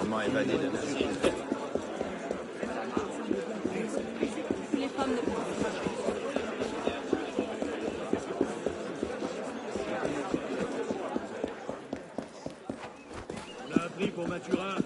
Comment évader de nazi? Les femmes ne peuvent pas. On a appris pour Mathurin.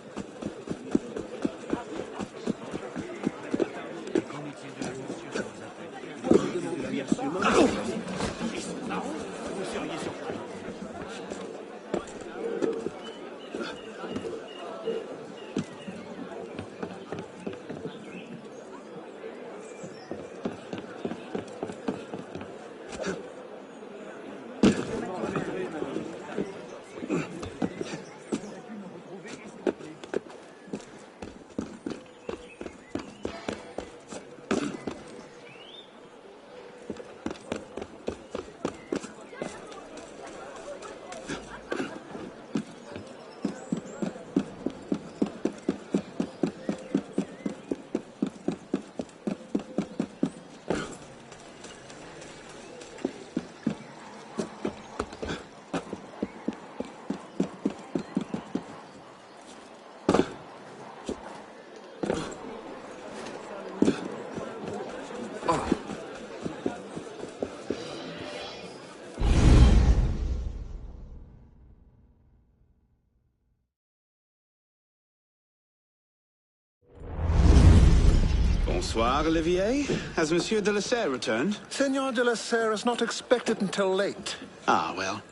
Bonsoir, Olivier. Has Monsieur de la Serre returned? Senor de la Serre is not expected until late. Ah, well.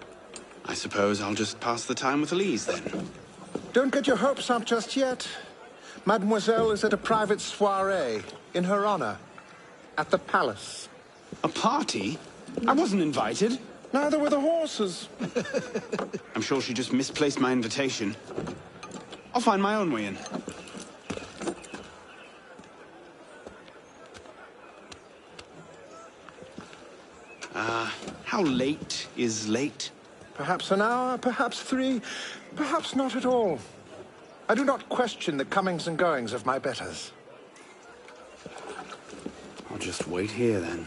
I suppose I'll just pass the time with Elise, then. Don't get your hopes up just yet. Mademoiselle is at a private soirée, in her honor, at the palace. A party? I wasn't invited. Neither were the horses. I'm sure she just misplaced my invitation. I'll find my own way in. How late is late? Perhaps an hour, perhaps 3, perhaps not at all. I do not question the comings and goings of my betters. I'll just wait here, then.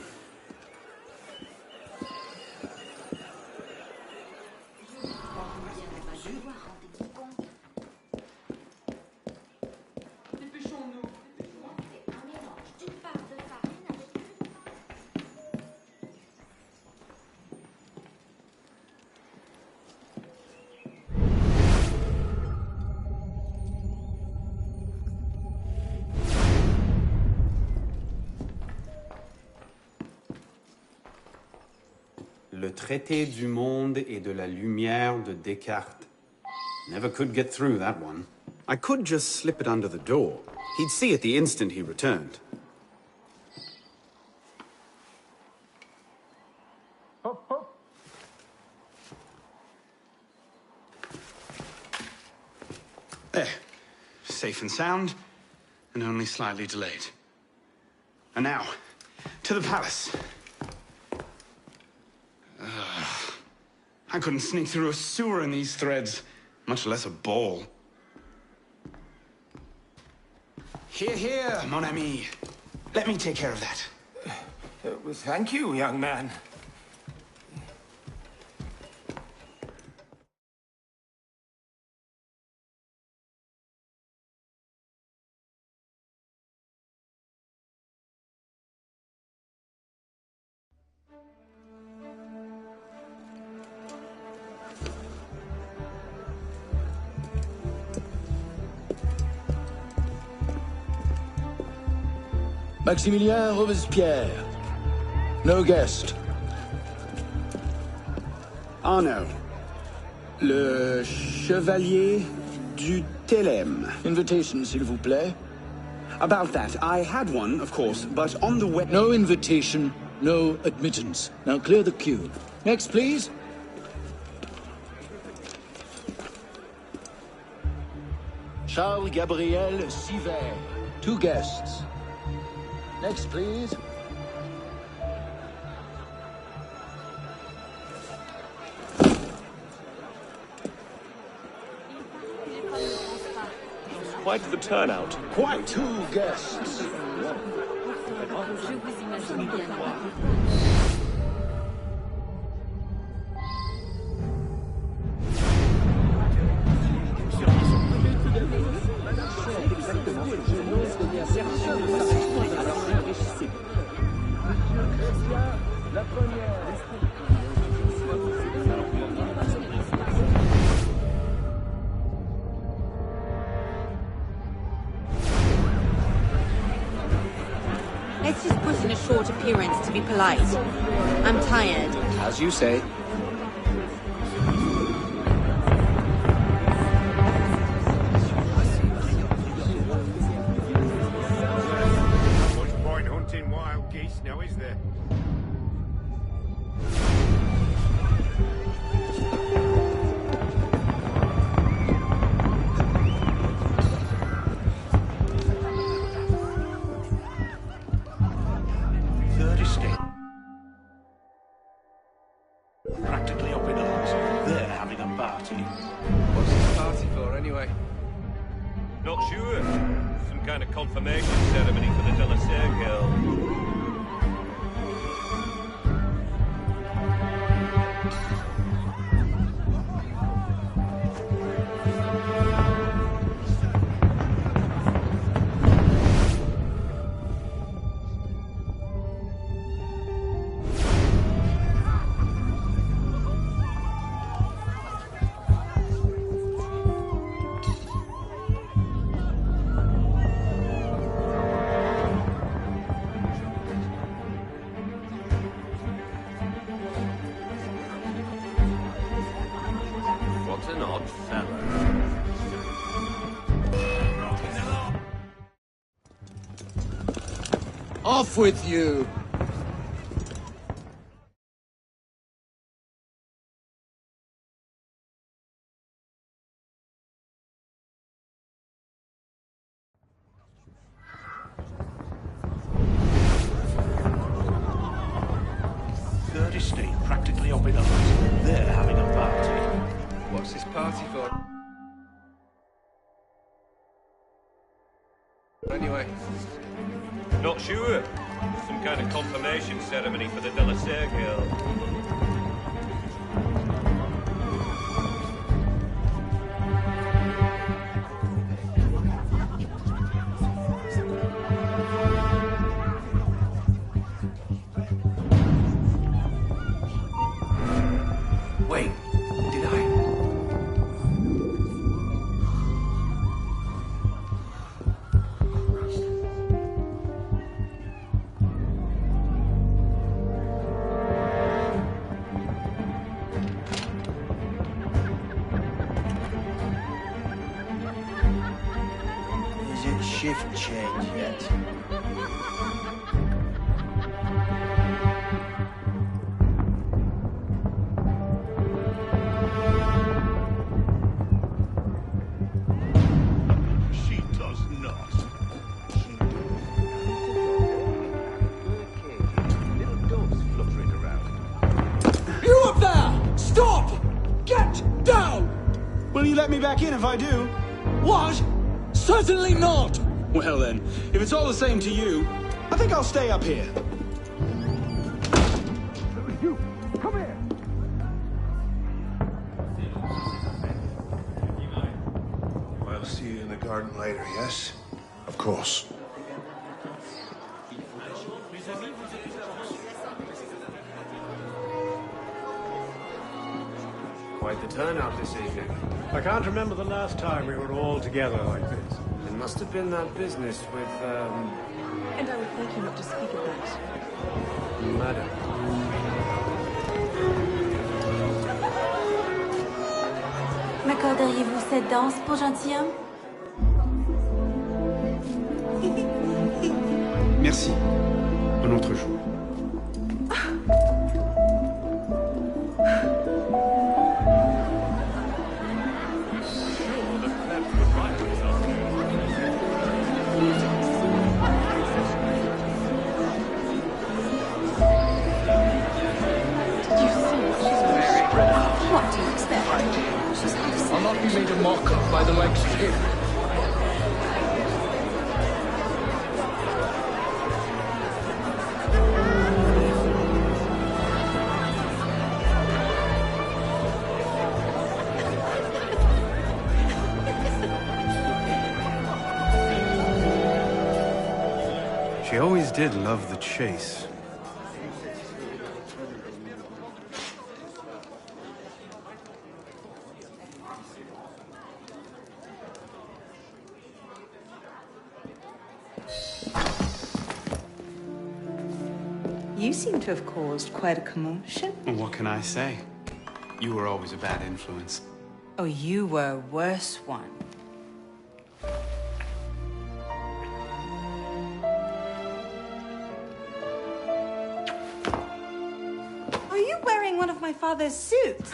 Le traité du monde et de la lumière de Descartes. Never could get through that one. I could just slip it under the door. He'd see it the instant he returned. Hop, hop. There. Safe and sound, and only slightly delayed. And now, to the palace. I couldn't sneak through a sewer in these threads, much less a ball. Here, here, mon ami. Let me take care of that. Thank you, young man. Maximilien Robespierre. No guest. Arnaud. Le Chevalier du Télème. Invitation, s'il vous plaît. About that, I had one, of course, but on the way... No invitation, no admittance. Now clear the queue. Next, please. Charles Gabriel Siver. 2 guests. Next, please. Quite the turnout. Quite 2 guests. Je vous imagine bien. Let's just put in a short appearance to be polite. I'm tired. As you say. Much point hunting wild geese now, is there? Practically up in arms. They're having a party. What's this party for, anyway? Not sure. Some kind of confirmation ceremony for the De La Serre girl. What an odd fellow. Off with you! Third estate practically up in arms. They're having a party. What's this party for? Anyway. Not sure. Some kind of confirmation ceremony for the De La Serre girl. Wait, did I? Is it shift change yet? She does not. Little doves fluttering around. You up there! Stop! Get down! Will you let me back in if I do? What? Certainly not! Well then, if it's all the same to you, I think I'll stay up here. I'll see you in the garden later, yes? Of course. Quite the turnout this evening. I can't remember the last time we were all together like this. It must have been that business with, And I would like you not to speak of that. Madam. M'accorderiez-vous cette danse pour gentilhomme? Merci. Un autre jour. What do you expect? She's had a I'll not be made a mock of by the likes of him. She always did love the chase. You seem to have caused quite a commotion. Well, what can I say? You were always a bad influence. Oh, you were a worse one. Are you wearing one of my father's suits?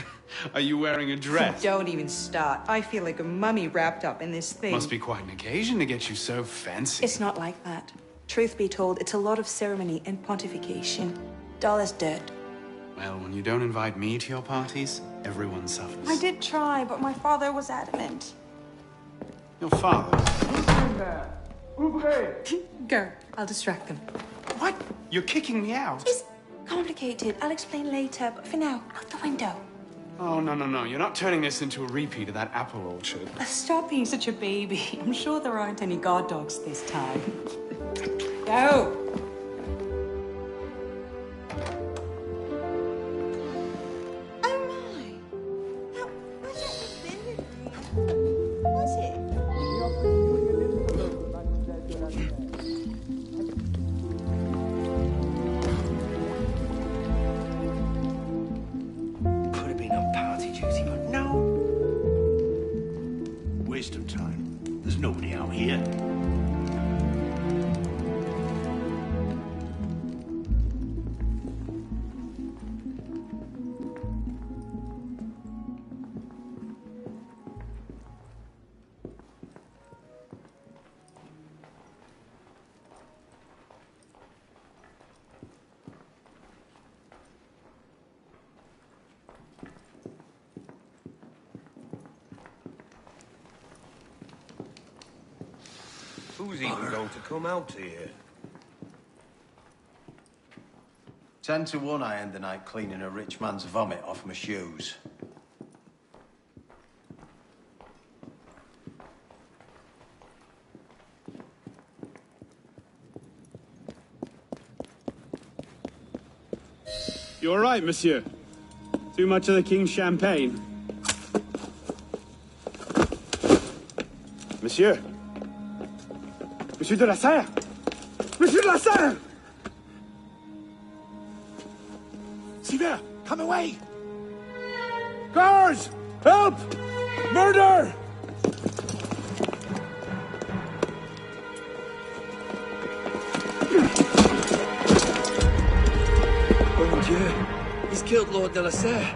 Are you wearing a dress? Don't even start. I feel like a mummy wrapped up in this thing. Must be quite an occasion to get you so fancy. It's not like that. Truth be told, it's a lot of ceremony and pontification. Dull as dirt. Well, when you don't invite me to your parties, everyone suffers. I did try, but my father was adamant. Your father? Go. I'll distract them. What? You're kicking me out? It's complicated. I'll explain later, but for now, out the window. Oh, no. You're not turning this into a repeat of that apple orchard. Stop being such a baby. I'm sure there aren't any guard dogs this time. Go! Oh my! Now, where's that been with me? Was it? Could have been on party duty, but no. Waste of time. There's nobody out here. Who's even going to come out here? 10 to 1 I end the night cleaning a rich man's vomit off my shoes. You all right, monsieur? Too much of the king's champagne? Monsieur? Monsieur de la Serre! Monsieur de la Serre! Sylvain, come away! Guards! Help! Murder! Oh mon Dieu! He's killed Lord de la Serre!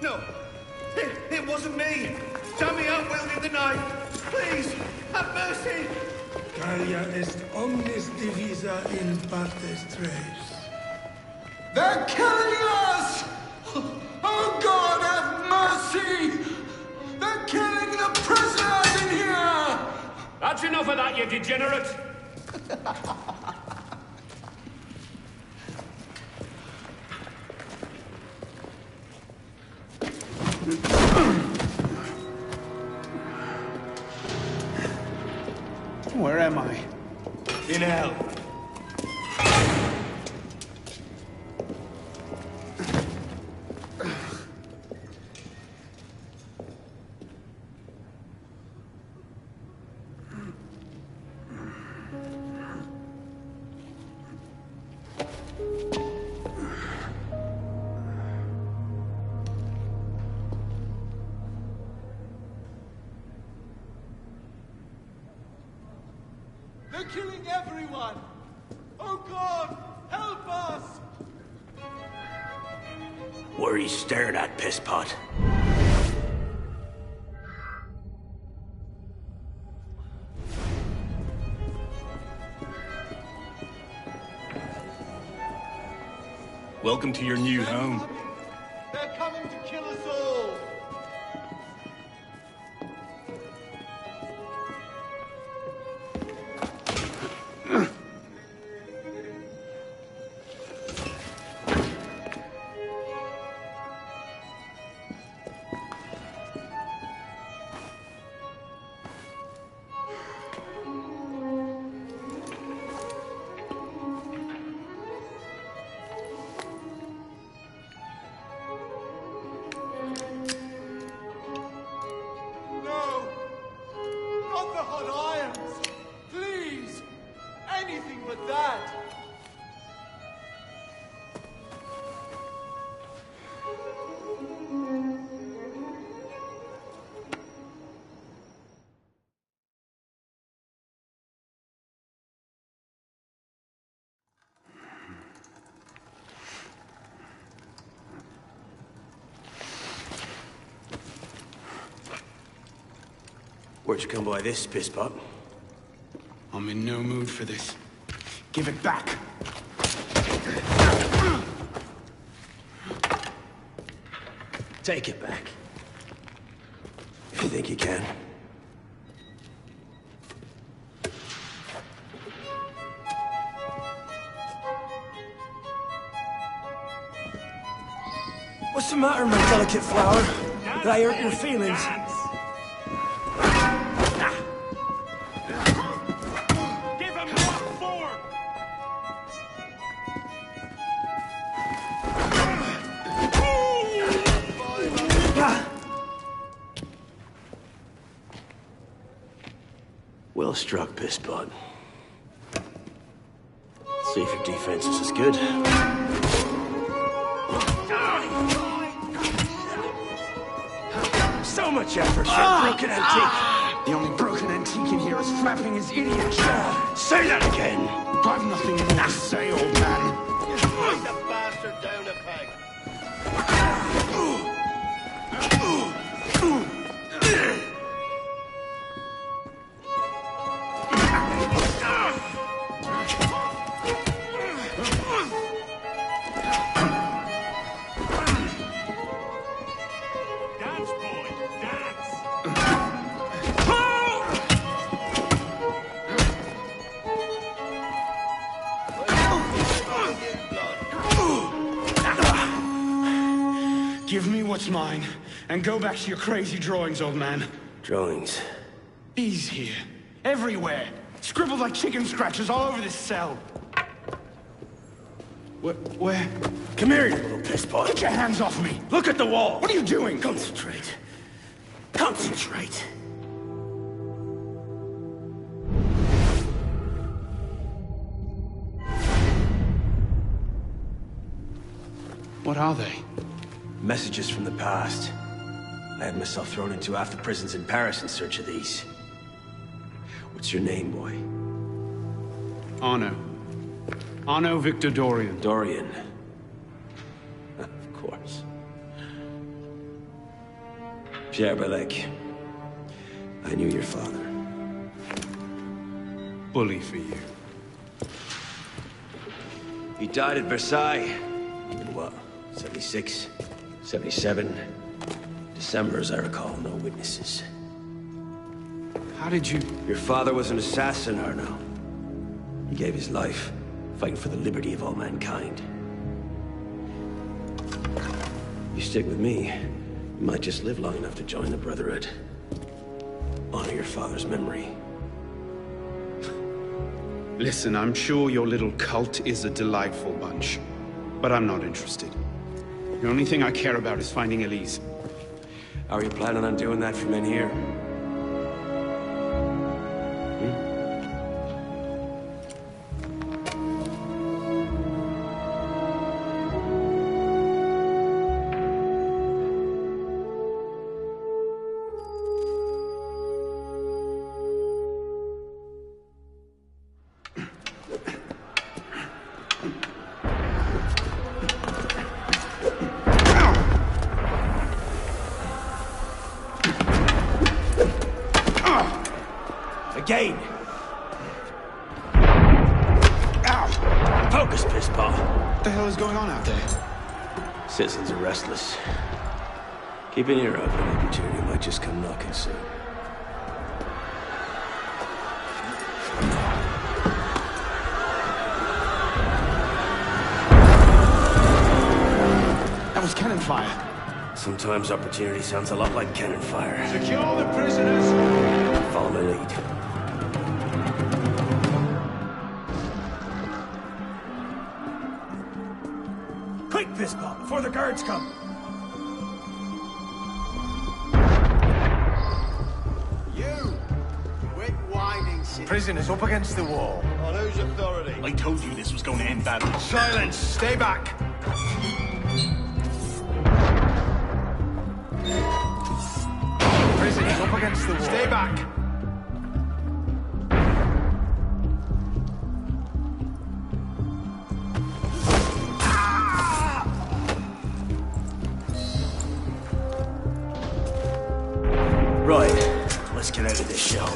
No, it wasn't me. Tammy out wielding the knife. Please, have mercy. Galia est omnis divisa in partes tres. They're killing us! Oh God, have mercy! They're killing the prisoners in here! That's enough of that, you degenerate! Where am I? In hell. What are you staring at, pisspot? Welcome to your new home. They're coming to kill us all! No! Not the hot irons! Please! Anything but that! Where'd you come by this, pisspot? I'm in no mood for this. Give it back. Take it back. If you think you can. What's the matter, my delicate flower? Did I hurt your feelings? Give him what for? Well struck, pisspot. See if your defense is as good. So much effort for a broken antique. The only broken antique in here is flapping his idiot. Say that again. I've nothing more to say, old man. Bring the bastard down a peg! Dance, boy, dance! Give me what's mine, and go back to your crazy drawings, old man. Drawings. These here. Everywhere. Scribbled like chicken scratches all over this cell. Where? Come here, you little pisspot. Get your hands off me! Look at the wall. What are you doing? Concentrate. Concentrate. What are they? Messages from the past. I had myself thrown into half the prisons in Paris in search of these. What's your name, boy? Arno. Arno Victor Dorian. Dorian. Of course. Pierre Balek. I knew your father. Bully for you. He died at Versailles. In what? 76? 77? December, as I recall, no witnesses. How did you... Your father was an assassin, Arno. He gave his life, fighting for the liberty of all mankind. You stick with me, you might just live long enough to join the Brotherhood. Honor your father's memory. Listen, I'm sure your little cult is a delightful bunch, but I'm not interested. The only thing I care about is finding Elise. How are you planning on doing that from in here? again. Ow! Focus, pisspot. What the hell is going on out there? Citizens are restless. Keep an ear out. An opportunity might just come knocking soon. That was cannon fire. Sometimes opportunity sounds a lot like cannon fire. Secure the prisoners. Follow my lead. Quick, pisspot, before the guards come. You! Quit whining, citizen. Prisoners up against the wall. On whose authority? I told you this was going to end badly. Silence! Stay back! Prisoners up against the wall. Stay back! Right, let's get out of this shell.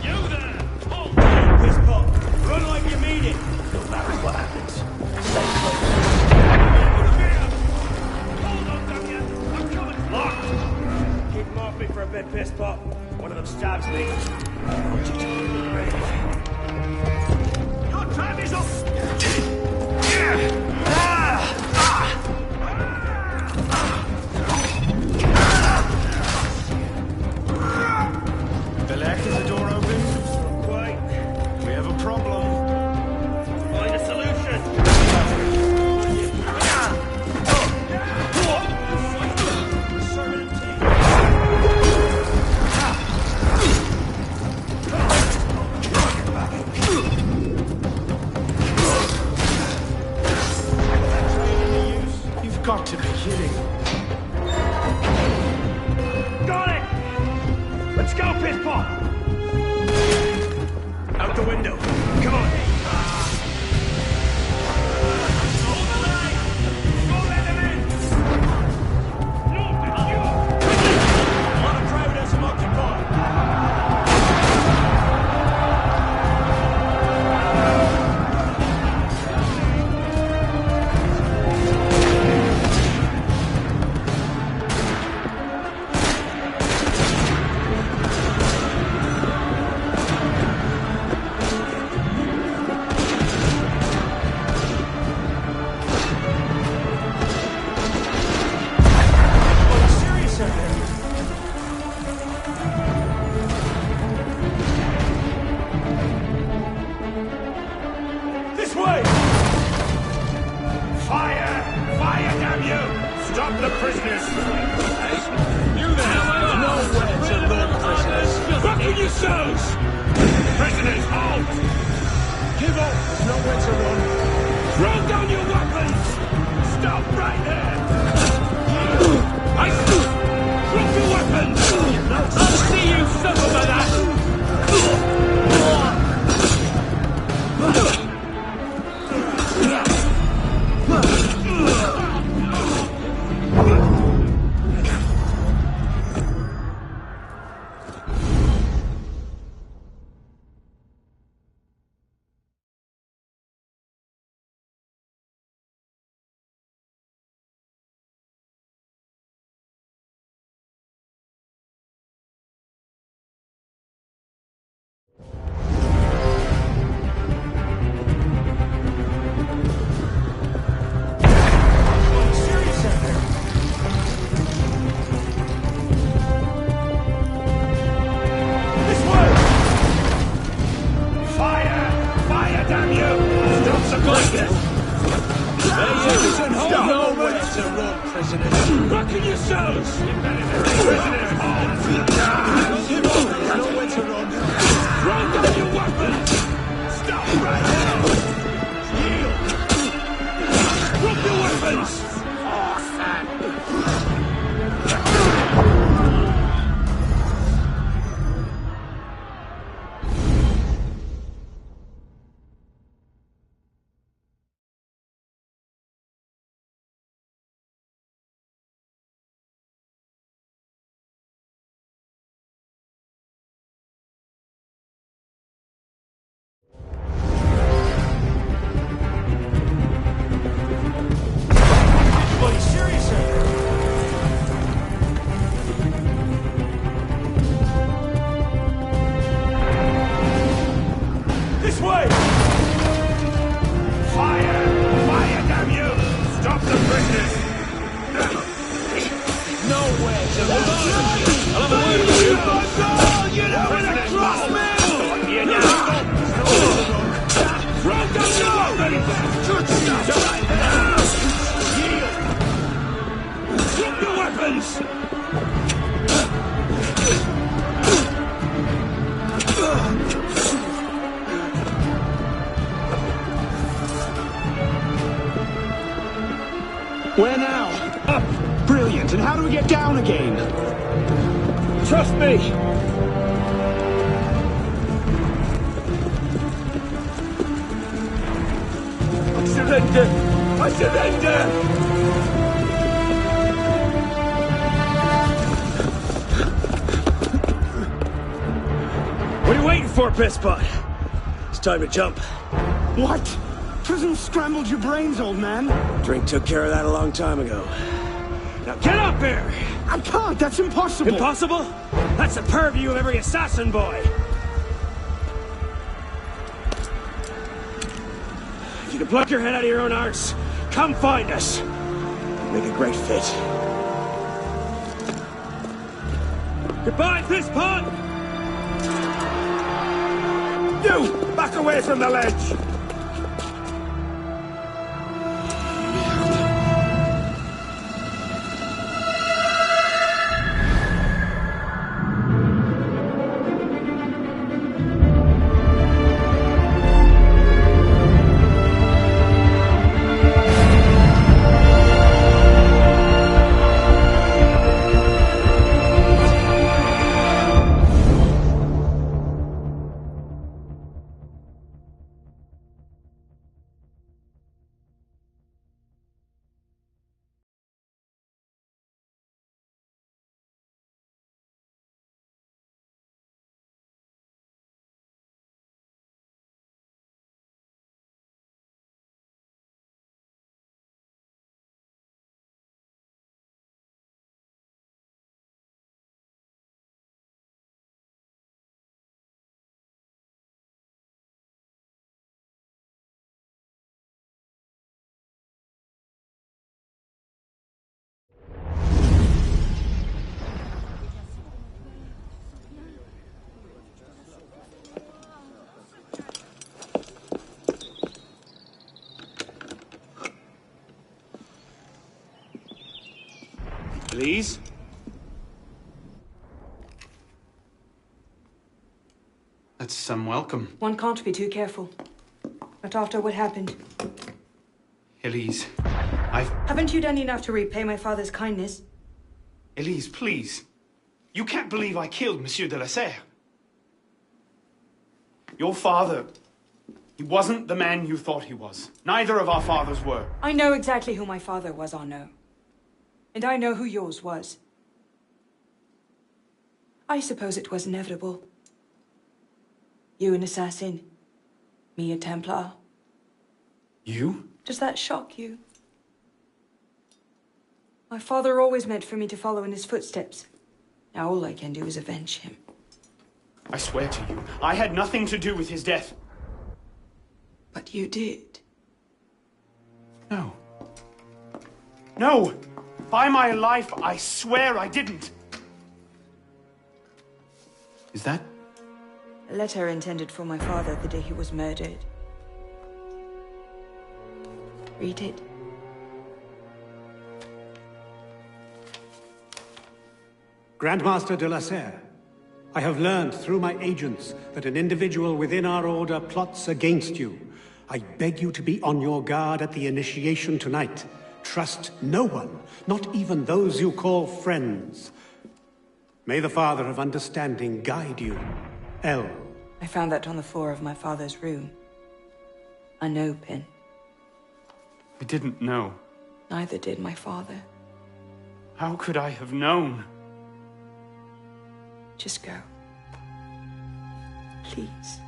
You there! Hold Pisspot, run like you mean it. No matter what happens, stay close. Hold on, damn you! I'm coming! Locked! Keep them off me for a bit, pisspot. One of them stabs me. Your time is up! Belek, is the door open? Quite. We have a problem. Find a solution! You've got to be kidding. Got it! Let's go, pisspot! Out the window. Come on. Hold the line! Don't let them in! No, it's you! A lot of crowd has them occupied. This way! Fire! Fire, damn you! Stop the prisoners! You the hell are! Nowhere to run, prisoners! Buckle your shoes! Prisoners, halt! Give up! There's nowhere to run. Throw down your weapons! Stop right there! Drop your weapons! I'll see you suffer by that! Buckle your shoes! Prisoners, halt! There's nowhere to run. Throw down your weapons! Stop right there! Yield! Drop your weapons! bloody bastard! Good stuff! Right there! Yield! Drop your weapons! Where now? Up! Brilliant. And how do we get down again? Trust me! I surrender! I surrender! What are you waiting for, Pisspot? It's time to jump. What? Prison scrambled your brains, old man. Drink took care of that a long time ago. Now get up here! I can't. That's impossible. Impossible? That's the purview of every assassin boy. If you can pluck your head out of your own arse, come find us. Make a great fit. Goodbye, Pisspot! You! Back away from the ledge! Please? That's some welcome. One can't be too careful. But after what happened... Elise, Haven't you done enough to repay my father's kindness? Elise, please. You can't believe I killed Monsieur de la Serre. Your father... He wasn't the man you thought he was. Neither of our fathers were. I know exactly who my father was, Arnaud. And I know who yours was. I suppose it was inevitable. You an assassin, me a Templar. You? Does that shock you? My father always meant for me to follow in his footsteps. Now all I can do is avenge him. I swear to you, I had nothing to do with his death. But you did. No. No! By my life, I swear I didn't. Is that? A letter intended for my father the day he was murdered. Read it. Grandmaster de la Serre, I have learned through my agents that an individual within our order plots against you. I beg you to be on your guard at the initiation tonight. Trust no one, not even those you call friends. May the Father of Understanding guide you. L. I found that on the floor of my father's room. Unopened. I didn't know. Neither did my father. How could I have known? Just go. Please.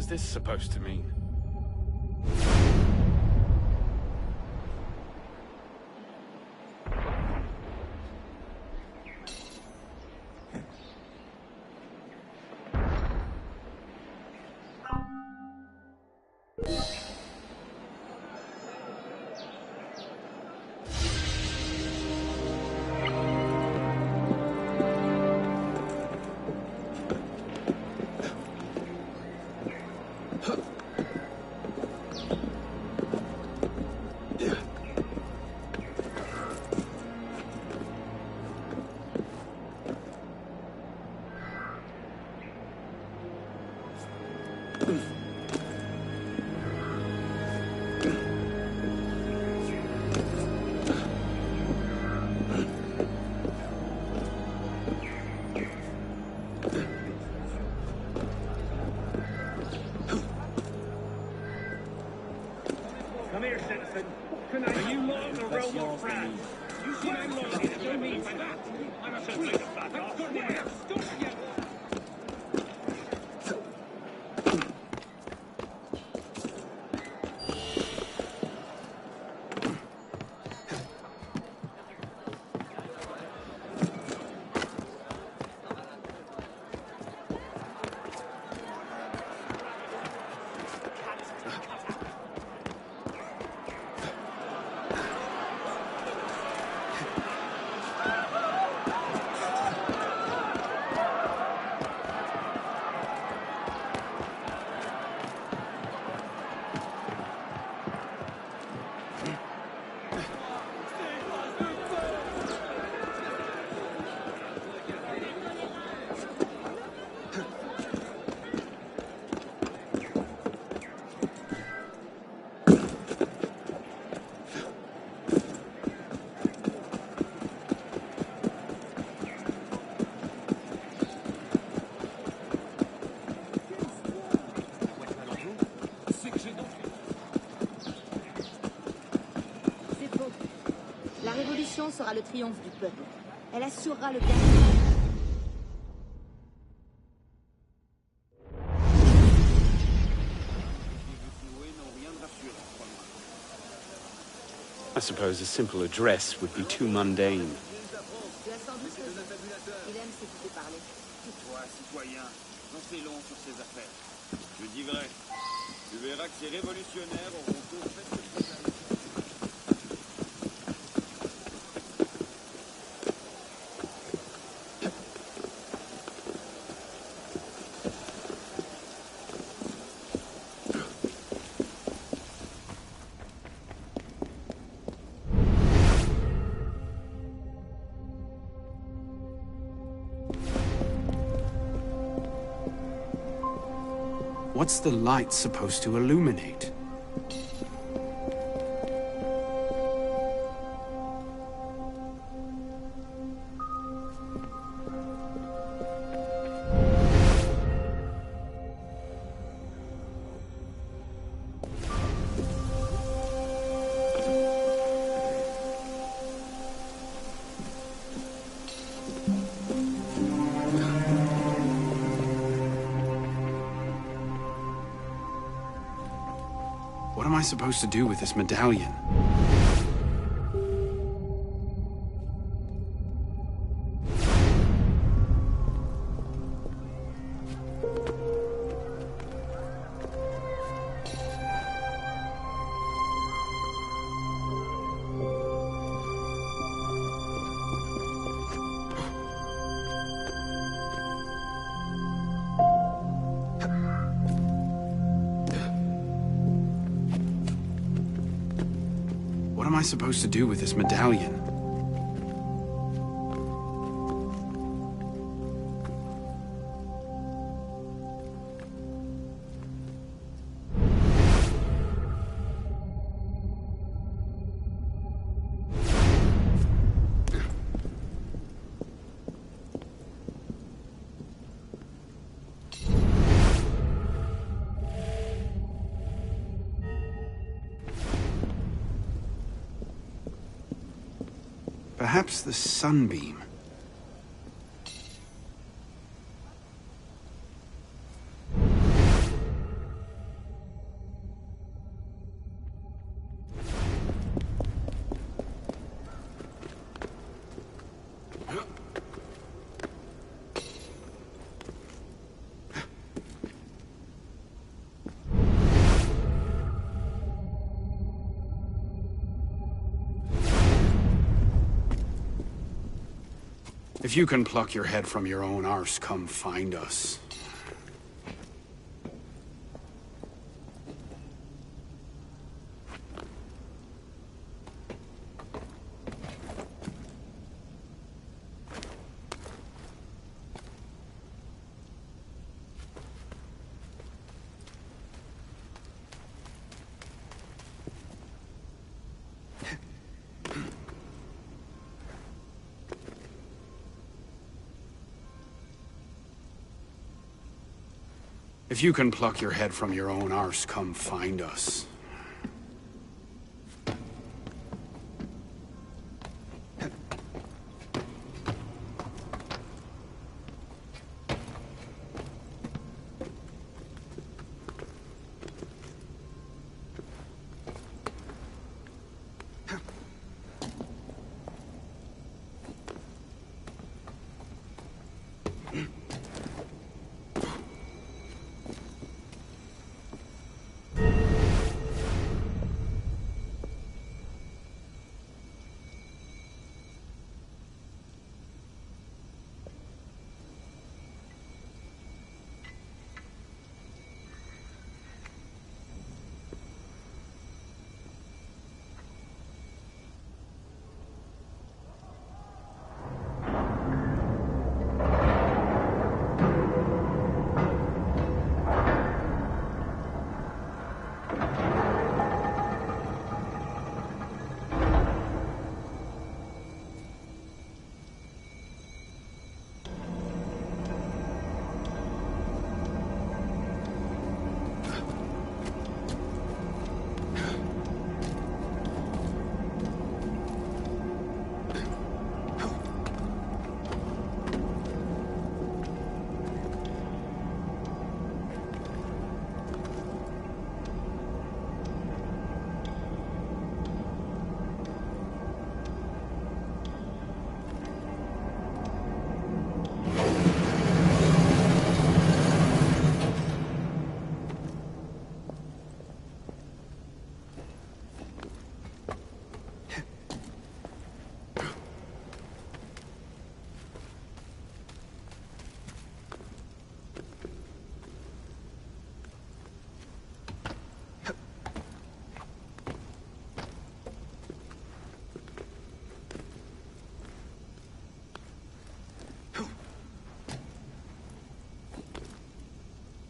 is this supposed to mean? Come here, citizen. Are you law in the realm of France? You see my law in it, me for that. I'm a sweet. I'm good now. Stop again. La révolution sera le triomphe du peuple. Elle assurera le gain. I suppose a simple address would be too mundane. Tu as sans doute raison. Il aime s'écouter parler. Toi, citoyen, j'en sais long sur ces affaires. Je dis vrai. Tu verras que ces révolutionnaires auront tôt fait ce qu'ils avaient. What's the light supposed to illuminate? What am I supposed to do with this medallion? What am I supposed to do with this medallion? Perhaps the sunbeam. If you can pluck your head from your own arse, come find us. If you can pluck your head from your own arse, come find us.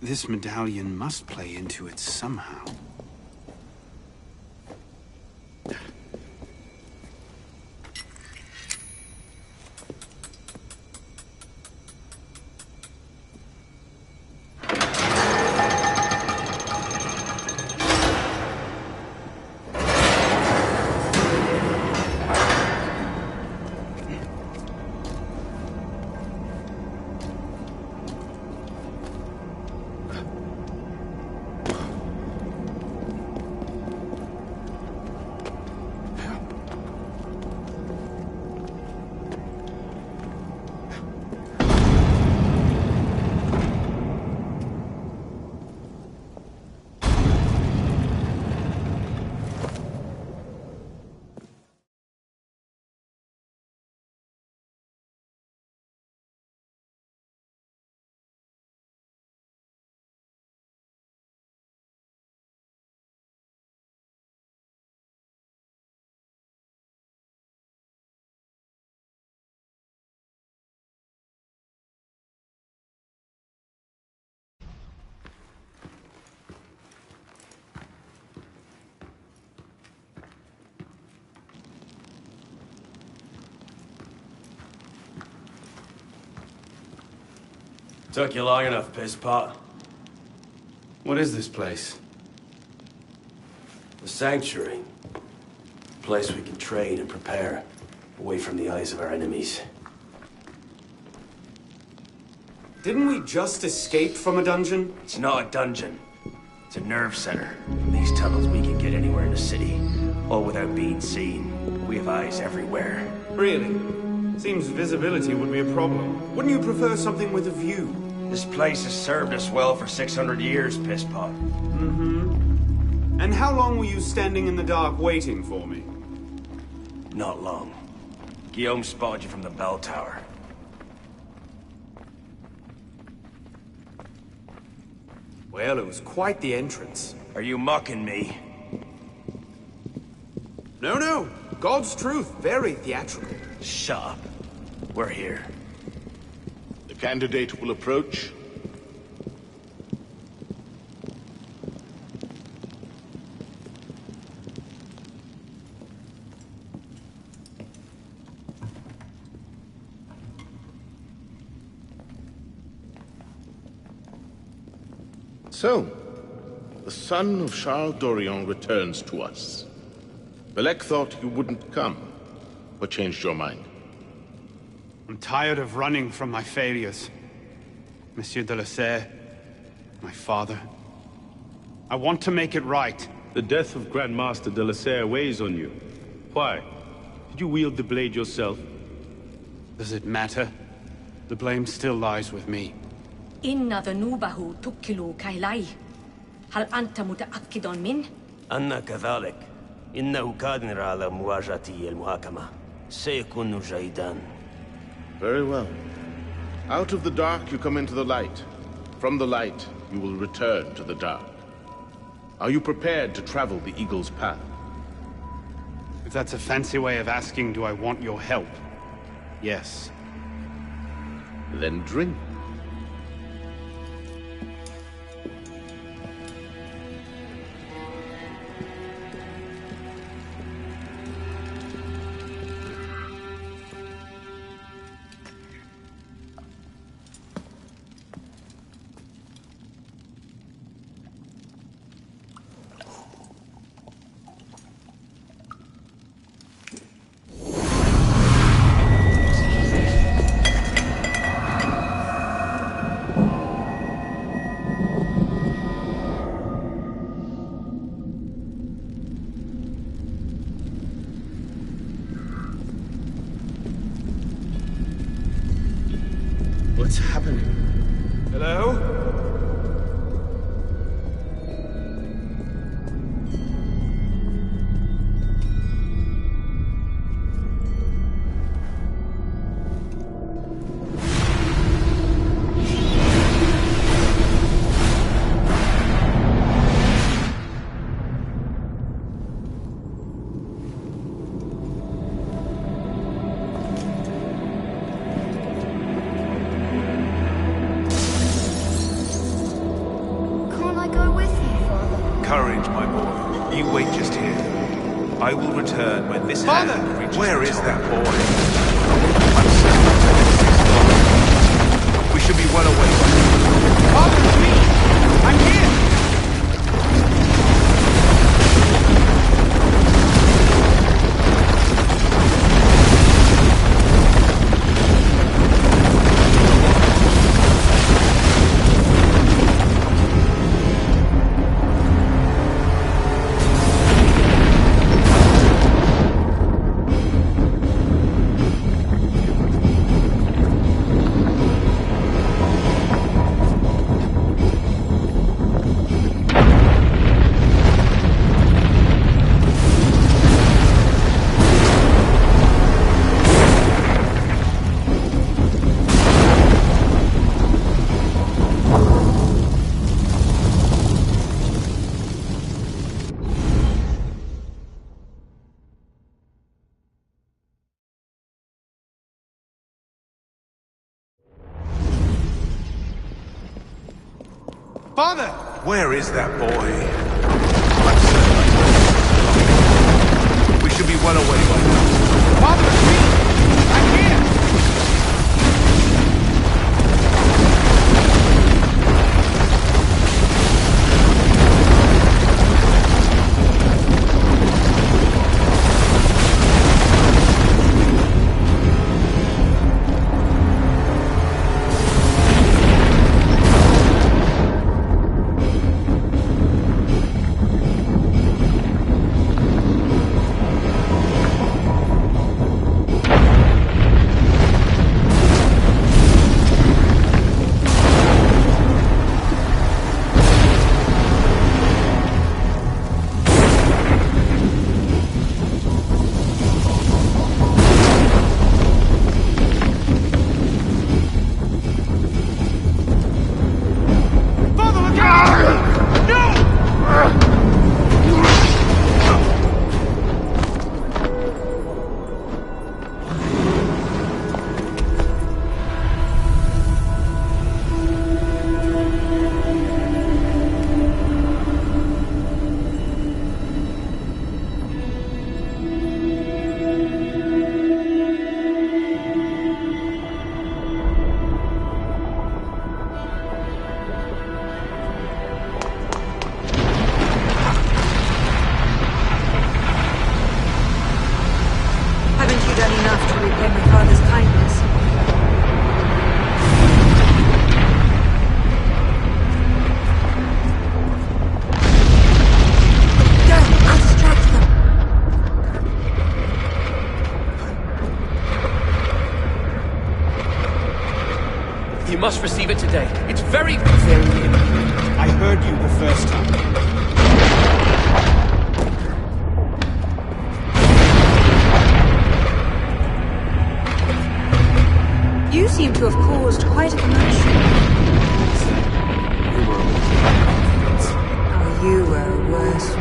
This medallion must play into it somehow. Took you long enough, piss pot. What is this place? The Sanctuary. A place we can train and prepare, away from the eyes of our enemies. Didn't we just escape from a dungeon? It's not a dungeon. It's a nerve center. In these tunnels, we can get anywhere in the city, all without being seen. We have eyes everywhere. Really? Seems visibility would be a problem. Wouldn't you prefer something with a view? This place has served us well for 600 years, pisspot. Mm-hmm. And how long were you standing in the dark waiting for me? Not long. Guillaume spotted you from the bell tower. Well, it was quite the entrance. Are you mocking me? No, no. God's truth. Very theatrical. Shut up. We're here. The candidate will approach. So, the son of Charles Dorion returns to us. Belek thought you wouldn't come. What changed your mind? I'm tired of running from my failures. Monsieur de la Serre, my father. I want to make it right. The death of Grand Master de la Serre weighs on you. Why? Did you wield the blade yourself? Does it matter? The blame still lies with me. إن ذنوبه تكل كيلي. هل أنت متأكد منه؟ أنا كذلك. إنه قادر على مواجهة المحاكمة. سيكون جيدا. Very well. Out of the dark you come into the light. From the light you will return to the dark. Are you prepared to travel the Eagle's path? If that's a fancy way of asking, do I want your help? Yes. Then drink. What's happening? Hello? Courage, my boy. You wait just here. I will return when this Father! hand reaches Where the is top. that boy? I'm certain we should be well away by now. Father, it's me! I'm here! Father! Where is that boy? I'm certain we should be well away by now. Father, it's me! I'm here! repay my father's kindness. Go! I'll distract them. You must receive it today. It's very important. I heard you the first time. You seem to have caused quite a commotion. Oh, you were a worse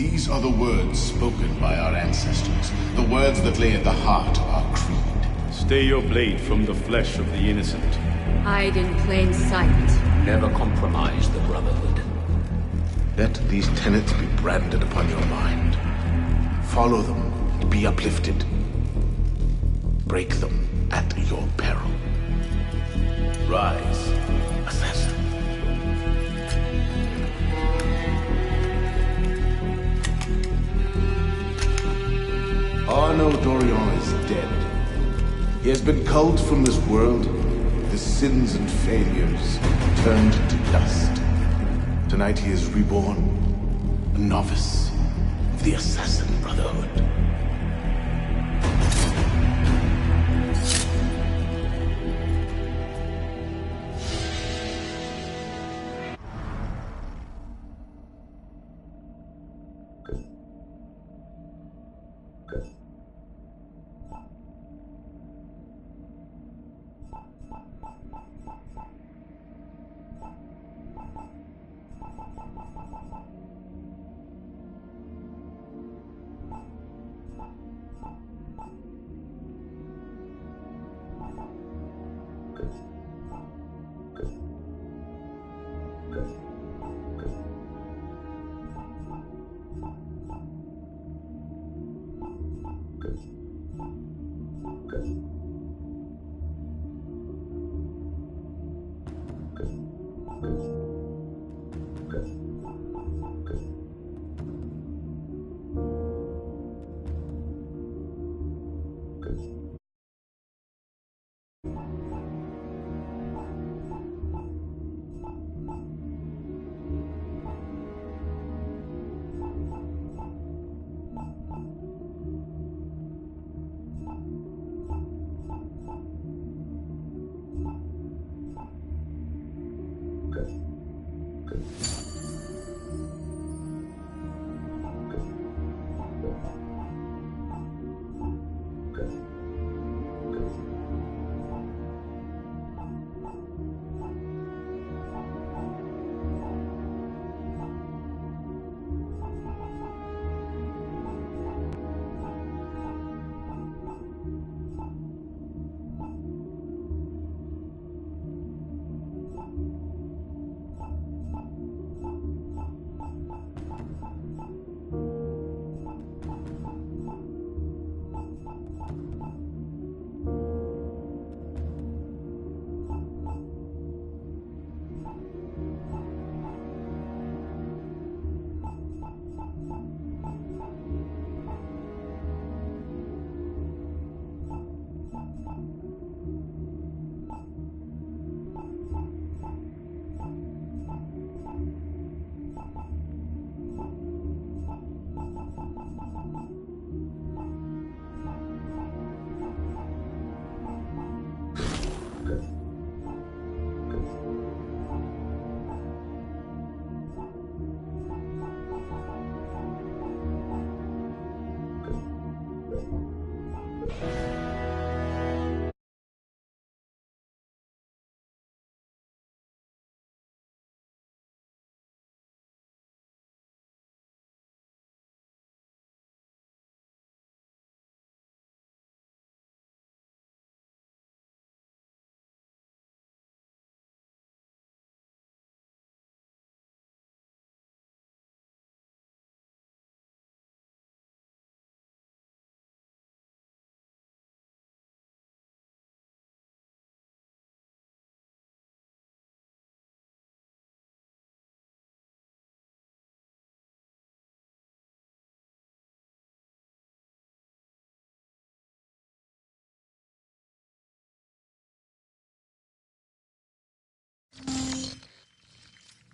These are the words spoken by our ancestors, the words that lay at the heart of our creed. Stay your blade from the flesh of the innocent. Hide in plain sight. Never compromise the Brotherhood. Let these tenets be branded upon your mind. Follow them and be uplifted. Break them at your peril. Rise, assassin. Arno Dorian is dead. He has been culled from this world, his sins and failures turned to dust. Tonight he is reborn, a novice of the Assassin Brotherhood.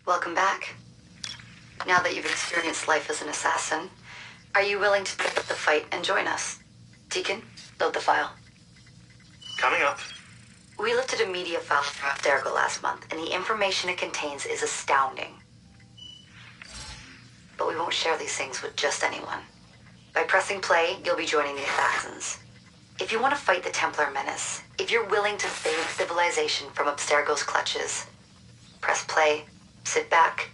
Welcome back. Now that you've experienced life as an assassin, are you willing to pick up the fight and join us? Deacon, load the file. Coming up. We lifted a media file from Abstergo last month, and the information it contains is astounding. But we won't share these things with just anyone. By pressing play, you'll be joining the assassins. If you want to fight the Templar menace, if you're willing to save civilization from Abstergo's clutches, press play, sit back,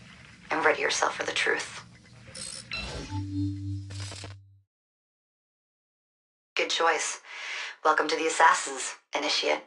and ready yourself for the truth. Good choice. Welcome to the Assassins, Initiate.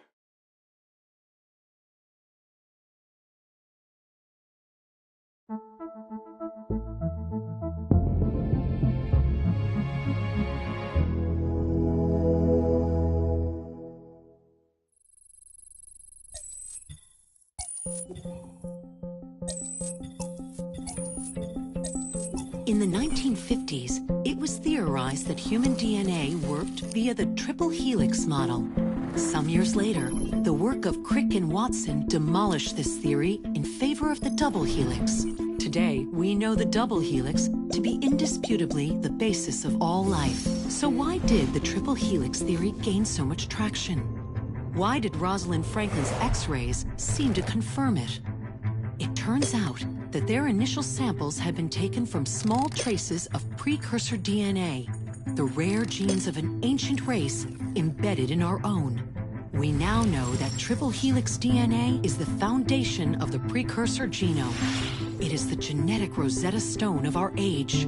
In the 1950s, it was theorized that human DNA worked via the triple helix model. Some years later, the work of Crick and Watson demolished this theory in favor of the double helix. Today, we know the double helix to be indisputably the basis of all life. So why did the triple helix theory gain so much traction? Why did Rosalind Franklin's X-rays seem to confirm it? It turns out that their initial samples had been taken from small traces of precursor DNA, the rare genes of an ancient race embedded in our own. We now know that triple helix DNA is the foundation of the precursor genome. It is the genetic Rosetta Stone of our age.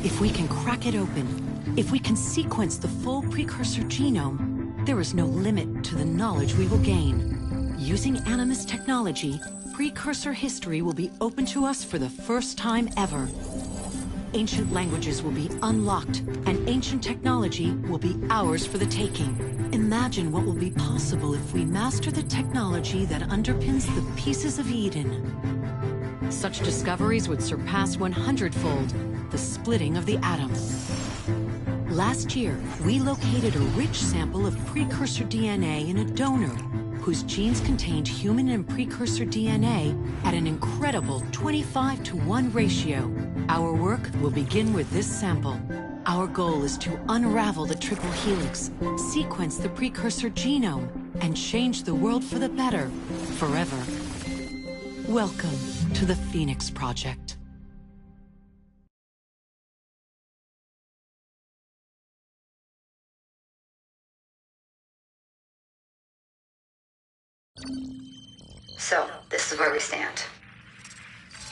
If we can crack it open, if we can sequence the full precursor genome, there is no limit to the knowledge we will gain. Using Animus technology, precursor history will be open to us for the first time ever. Ancient languages will be unlocked, and ancient technology will be ours for the taking. Imagine what will be possible if we master the technology that underpins the pieces of Eden. Such discoveries would surpass 100-fold the splitting of the atom. Last year, we located a rich sample of precursor DNA in a donor whose genes contained human and precursor DNA at an incredible 25-to-1 ratio. Our work will begin with this sample. Our goal is to unravel the triple helix, sequence the precursor genome, and change the world for the better, forever. Welcome to the Phoenix Project. So, this is where we stand.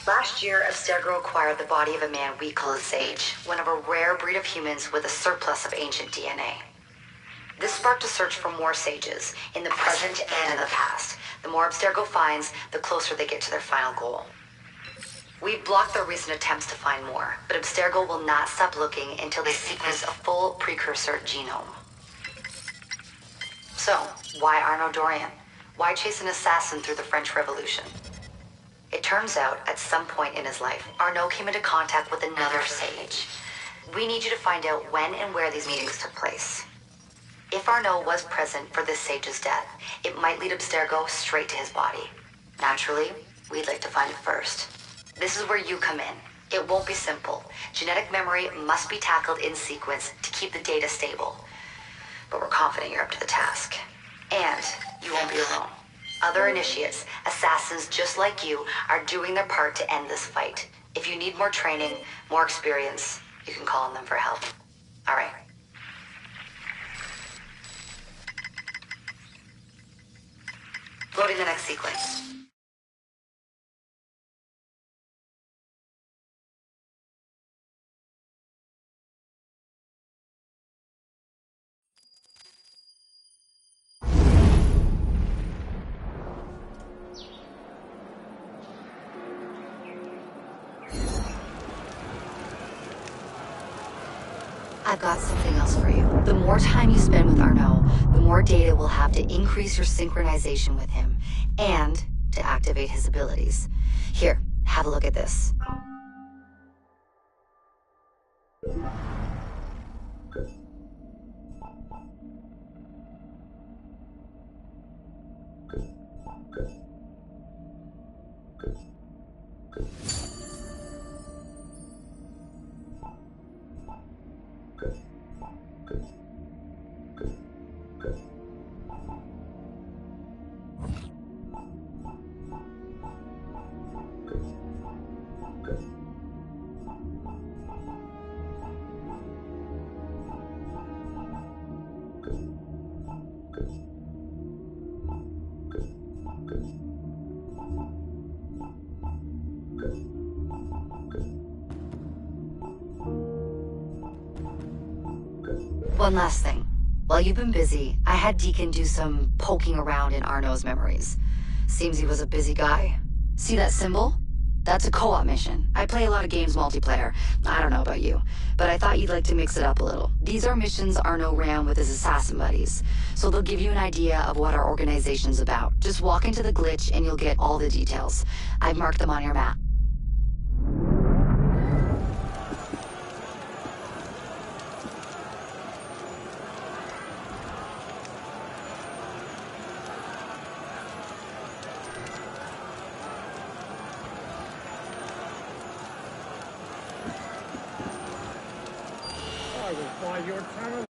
Last year, Abstergo acquired the body of a man we call a Sage, one of a rare breed of humans with a surplus of ancient DNA. This sparked a search for more Sages, in the present and in the past. The more Abstergo finds, the closer they get to their final goal. We've blocked their recent attempts to find more, but Abstergo will not stop looking until they sequence a full precursor genome. So, why Arnaud Dorian? Why chase an assassin through the French Revolution? It turns out, at some point in his life, Arnaud came into contact with another Sage. We need you to find out when and where these meetings took place. If Arnaud was present for this Sage's death, it might lead Abstergo straight to his body. Naturally, we'd like to find it first. This is where you come in. It won't be simple. Genetic memory must be tackled in sequence to keep the data stable. But we're confident you're up to the task. And you won't be alone. Other initiates, assassins just like you, are doing their part to end this fight. If you need more training, more experience, you can call on them for help. All right. Loading the next sequence. I've got something else for you. The more time you spend with Arnaud, the more data we'll have to increase your synchronization with him, and to activate his abilities. Here, have a look at this. One last thing. While you've been busy, I had Deacon do some poking around in Arno's memories. Seems he was a busy guy. See that symbol? That's a co-op mission. I play a lot of games multiplayer. I don't know about you, but I thought you'd like to mix it up a little. These are missions Arno ran with his assassin buddies, so they'll give you an idea of what our organization's about. Just walk into the glitch and you'll get all the details. I've marked them on your map. I will buy your tunnel